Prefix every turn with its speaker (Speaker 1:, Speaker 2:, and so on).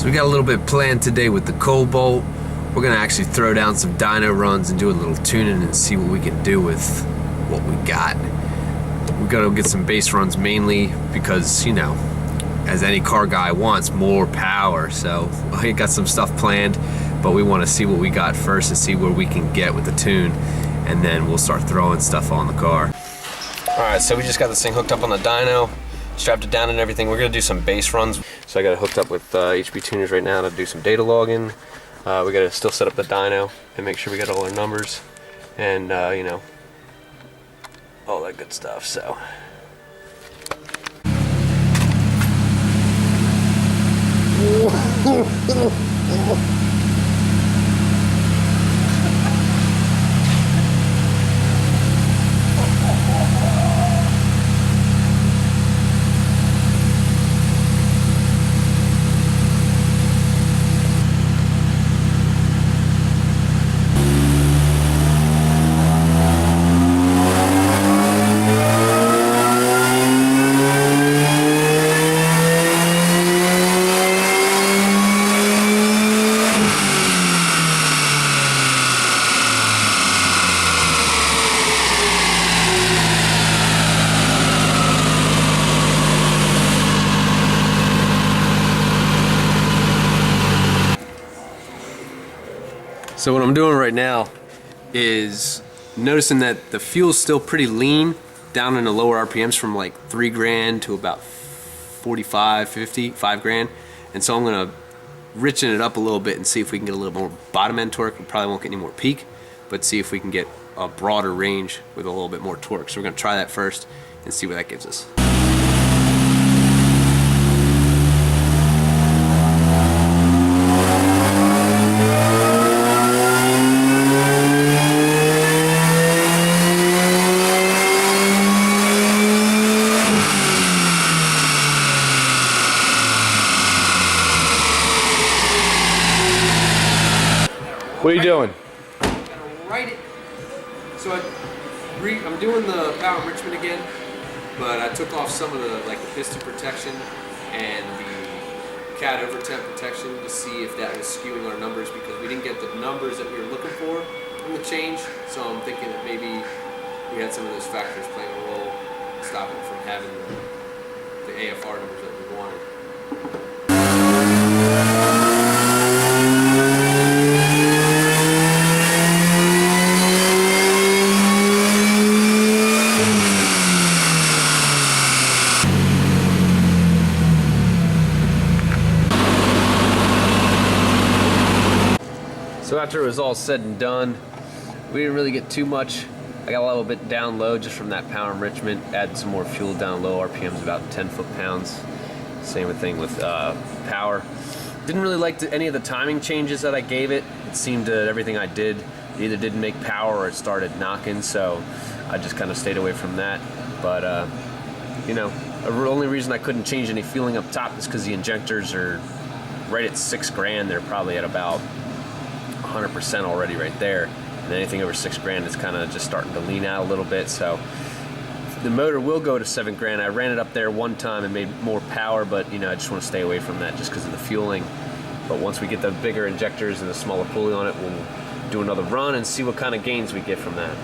Speaker 1: So we got a little bit planned today with the Cobalt. We're gonna actually throw down some dyno runs and do a little tuning and see what we can do with what we got. We gotta get some base runs mainly because, you know, as any car guy wants, more power. So I got some stuff planned, but we want to see what we got first and see where we can get with the tune, and then we'll start throwing stuff on the car. Alright, so we just got this thing hooked up on the dyno, strapped it down and everything. We're gonna do some base runs. So I got it hooked up with HB tuners right now to do some data logging. We gotta still set up the dyno and make sure we got all our numbers and you know, all that good stuff. So So what I'm doing right now is noticing that the fuel's still pretty lean down in the lower RPMs from like 3 grand to about 45, 50, 5 grand. And so I'm gonna richen it up a little bit and see if we can get a little more bottom end torque. We probably won't get any more peak, but see if we can get a broader range with a little bit more torque. So we're gonna try that first and see what that gives us.
Speaker 2: What are you doing?
Speaker 1: Write it. So I'm doing the power enrichment again, but I took off some of the piston protection and the cat over temp protection to see if that was skewing our numbers, because we didn't get the numbers that we were looking for in the change. So I'm thinking that maybe we had some of those factors playing a role, stopping from having the AFR numbers that we wanted. So after it was all said and done, we didn't really get too much. I got a little bit down low just from that power enrichment. Add some more fuel down low, RPMs about 10 foot-pounds. Same thing with power. Didn't really like any of the timing changes that I gave it. It seemed that everything I did either didn't make power or it started knocking, so I just kind of stayed away from that. But you know, the only reason I couldn't change any fueling up top is because the injectors are right at 6 grand. They're probably at about 100% already right there, and anything over 6 grand is kind of just starting to lean out a little bit. So the motor will go to 7 grand. I ran it up there one time and made more power, but you know, I just want to stay away from that just because of the fueling. But once we get the bigger injectors and the smaller pulley on it, we'll do another run and see what kind of gains we get from that.